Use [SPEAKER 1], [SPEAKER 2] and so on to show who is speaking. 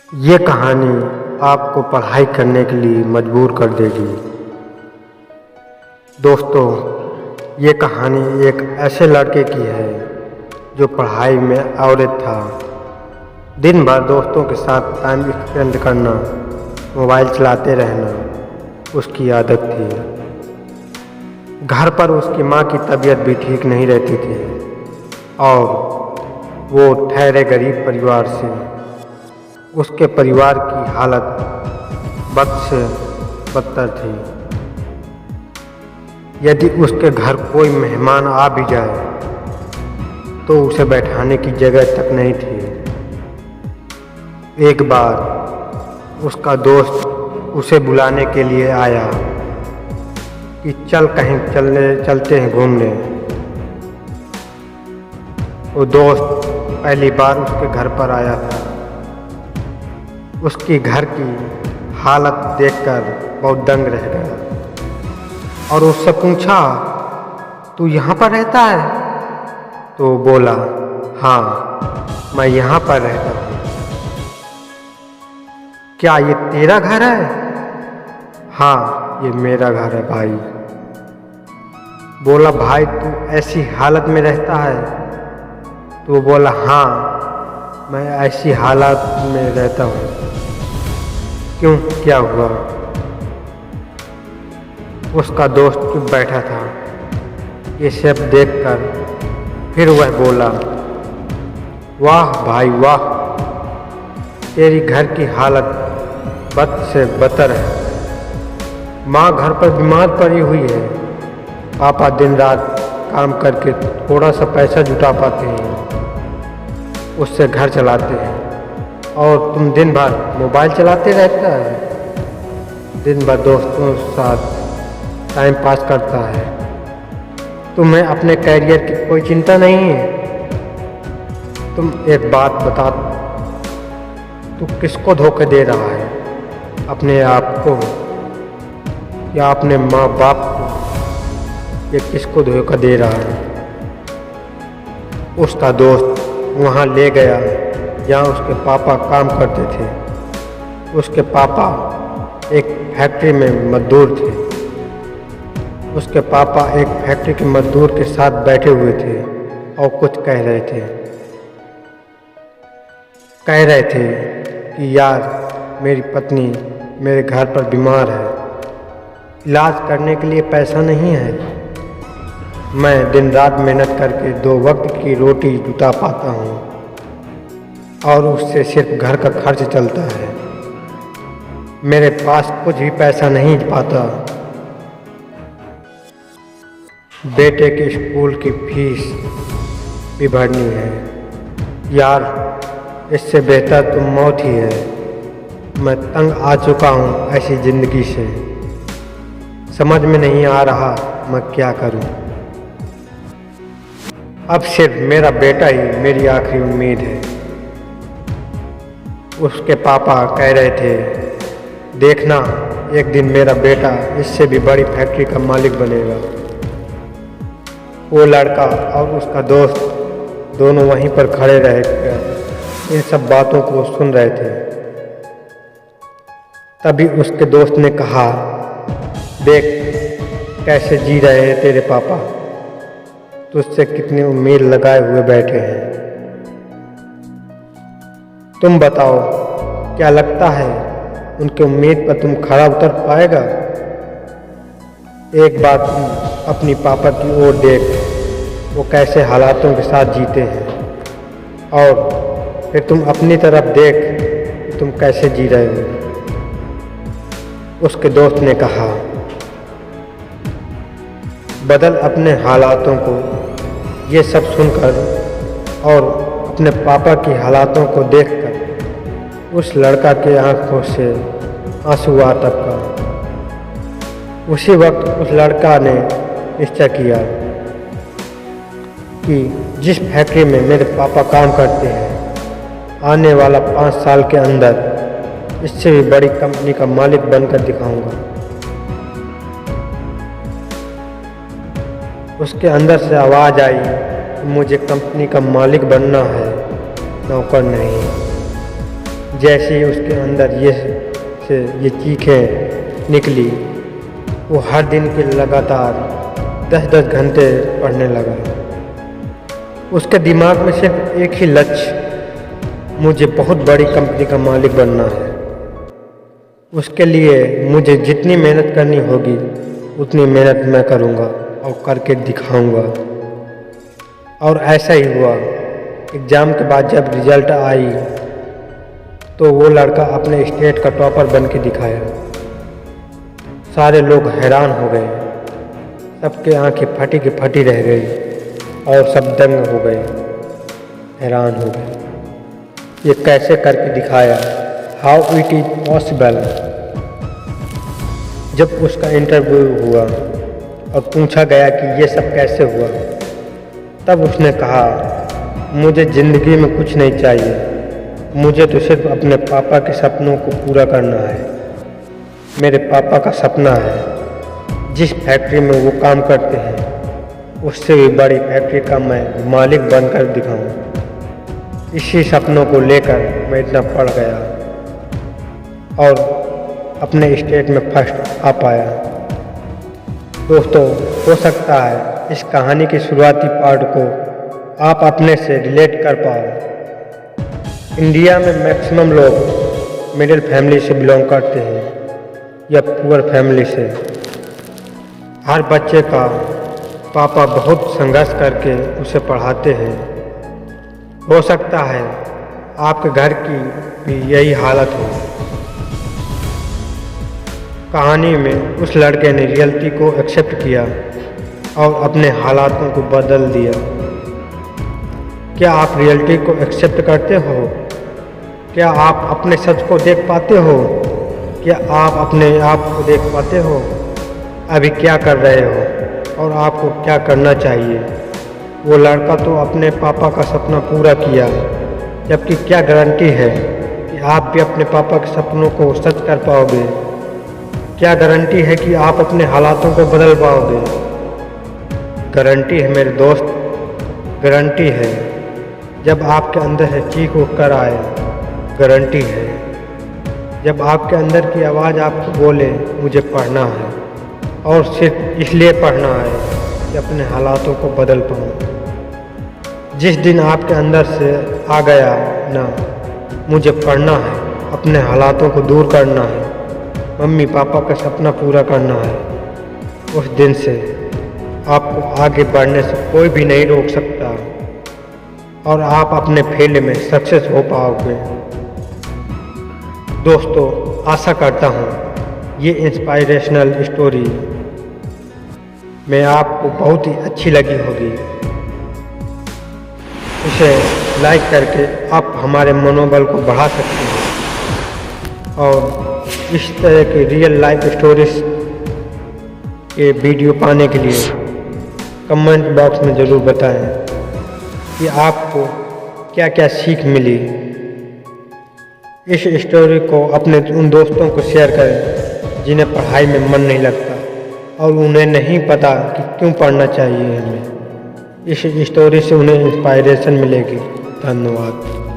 [SPEAKER 1] ये कहानी आपको पढ़ाई करने के लिए मजबूर कर देगी। दोस्तों, ये कहानी एक ऐसे लड़के की है जो पढ़ाई में अव्वल था। दिन भर दोस्तों के साथ टाइम स्पेंड करना, मोबाइल चलाते रहना उसकी आदत थी। घर पर उसकी माँ की तबीयत भी ठीक नहीं रहती थी और वो ठहरे गरीब परिवार से। उसके परिवार की हालत बद से बदतर थी। यदि उसके घर कोई मेहमान आ भी जाए तो उसे बैठाने की जगह तक नहीं थी। एक बार उसका दोस्त उसे बुलाने के लिए आया कि चल कहीं चलते हैं घूमने। वो दोस्त पहली बार उसके घर पर आया था। उसकी घर की हालत देखकर बहुत दंग रह गया और उससे पूछा, तू यहाँ पर रहता है? तो बोला, हाँ मैं यहाँ पर रहता हूँ। क्या ये तेरा घर है? हाँ ये मेरा घर है भाई। बोला, भाई तू ऐसी हालत में रहता है? तो बोला, हाँ मैं ऐसी हालत में रहता हूँ। क्यों, क्या हुआ? उसका दोस्त चुप बैठा था। ये सब देखकर फिर वह बोला, वाह भाई वाह, तेरी घर की हालत बद से बदतर है। माँ घर पर बीमार पड़ी हुई है। पापा दिन रात काम करके थोड़ा सा पैसा जुटा पाते हैं, उससे घर चलाते हैं, और तुम दिन भर मोबाइल चलाते रहता है, दिन भर दोस्तों के साथ टाइम पास करता है। तुम्हें अपने कैरियर की कोई चिंता नहीं है? तुम एक बात बता, तू किसको धोखे दे रहा है, अपने आप को या अपने माँ बाप को? ये किसको धोखा दे रहा है? उसका दोस्त वहाँ ले गया जहाँ उसके पापा काम करते थे। उसके पापा एक फैक्ट्री में मजदूर थे। उसके पापा एक फैक्ट्री के मजदूर के साथ बैठे हुए थे और कुछ कह रहे थे कि यार मेरी पत्नी मेरे घर पर बीमार है, इलाज करने के लिए पैसा नहीं है। मैं दिन रात मेहनत करके 2 वक्त की रोटी जुटा पाता हूँ और उससे सिर्फ घर का खर्च चलता है। मेरे पास कुछ भी पैसा नहीं पाता। बेटे के स्कूल की फीस भी भरनी है। यार इससे बेहतर तो मौत ही है। मैं तंग आ चुका हूँ ऐसी ज़िंदगी से। समझ में नहीं आ रहा मैं क्या करूँ। अब सिर्फ मेरा बेटा ही मेरी आखिरी उम्मीद है। उसके पापा कह रहे थे, देखना एक दिन मेरा बेटा इससे भी बड़ी फैक्ट्री का मालिक बनेगा। वो लड़का और उसका दोस्त दोनों वहीं पर खड़े रहकर इन सब बातों को सुन रहे थे। तभी उसके दोस्त ने कहा, देख कैसे जी रहे हैं तेरे पापा, तुझसे कितनी उम्मीद लगाए हुए बैठे हैं। तुम बताओ, क्या लगता है उनकी उम्मीद पर तुम खरा उतर पाएगा? एक बार तुम अपनी पापा की ओर देख, वो कैसे हालातों के साथ जीते हैं, और फिर तुम अपनी तरफ देख कि तुम कैसे जी रहे हो। उसके दोस्त ने कहा, बदल अपने हालातों को। ये सब सुनकर और अपने पापा की हालातों को देखकर उस लड़का के आंखों से आंसू आ टपका। उसी वक्त उस लड़का ने निश्चय किया कि जिस फैक्ट्री में मेरे पापा काम करते हैं, आने वाला 5 साल के अंदर इससे भी बड़ी कंपनी का मालिक बनकर दिखाऊंगा। उसके अंदर से आवाज़ आई, मुझे कंपनी का मालिक बनना है, नौकर नहीं। जैसे ही उसके अंदर ये चीखें निकली, वो हर दिन के लगातार 10-10 घंटे पढ़ने लगा। उसके दिमाग में सिर्फ एक ही लक्ष्य, मुझे बहुत बड़ी कंपनी का मालिक बनना है। उसके लिए मुझे जितनी मेहनत करनी होगी उतनी मेहनत मैं करूँगा और करके दिखाऊँगा। और ऐसा ही हुआ। एग्ज़ाम के बाद जब रिज़ल्ट आई तो वो लड़का अपने स्टेट का टॉपर बन के दिखाया। सारे लोग हैरान हो गए, सबके आंखें फटी की फटी रह गई और सब दंग हो गए, हैरान हो गए। ये कैसे करके दिखाया, हाउ इट इज़ पॉसिबल। जब उसका इंटरव्यू हुआ और पूछा गया कि ये सब कैसे हुआ, तब उसने कहा, मुझे ज़िंदगी में कुछ नहीं चाहिए, मुझे तो सिर्फ अपने पापा के सपनों को पूरा करना है। मेरे पापा का सपना है जिस फैक्ट्री में वो काम करते हैं उससे भी बड़ी फैक्ट्री का मैं मालिक बनकर दिखाऊं। इसी सपनों को लेकर मैं इतना पढ़ गया और अपने स्टेट में फर्स्ट आ पाया। दोस्तों, हो सकता है इस कहानी की शुरुआती पार्ट को आप अपने से रिलेट कर पाओ। इंडिया में मैक्सिमम लोग मिडिल फैमिली से बिलोंग करते हैं या पुअर फैमिली से। हर बच्चे का पापा बहुत संघर्ष करके उसे पढ़ाते हैं। हो सकता है आपके घर की भी यही हालत हो। कहानी में उस लड़के ने रियलिटी को एक्सेप्ट किया और अपने हालातों को बदल दिया। क्या आप रियलिटी को एक्सेप्ट करते हो? क्या आप अपने सच को देख पाते हो? क्या आप अपने आप को देख पाते हो? अभी क्या कर रहे हो और आपको क्या करना चाहिए? वो लड़का तो अपने पापा का सपना पूरा किया, जबकि क्या गारंटी है कि आप भी अपने पापा के सपनों को सच कर पाओगे? क्या गारंटी है कि आप अपने हालातों को बदल पाओगे? गारंटी है मेरे दोस्त, गारंटी है। जब आपके अंदर से चीख उठ कर आए, गारंटी है। जब आपके अंदर की आवाज़ आपको बोले मुझे पढ़ना है और सिर्फ इसलिए पढ़ना है कि अपने हालातों को बदल पाऊँ। जिस दिन आपके अंदर से आ गया ना, मुझे पढ़ना है, अपने हालातों को दूर करना है, मम्मी पापा का सपना पूरा करना है, उस दिन से आपको आगे बढ़ने से कोई भी नहीं रोक सकता और आप अपने फील्ड में सक्सेस हो पाओगे। दोस्तों, आशा करता हूँ ये इंस्पायरेशनल स्टोरी में आपको बहुत ही अच्छी लगी होगी। इसे लाइक करके आप हमारे मनोबल को बढ़ा सकते हैं और इस तरह की रियल लाइफ स्टोरीज के वीडियो पाने के लिए कमेंट बॉक्स में ज़रूर बताएं कि आपको क्या क्या सीख मिली। इस स्टोरी को अपने उन दोस्तों को शेयर करें जिन्हें पढ़ाई में मन नहीं लगता और उन्हें नहीं पता कि क्यों पढ़ना चाहिए हमें। इस स्टोरी से उन्हें इंस्पायरेशन मिलेगी। धन्यवाद।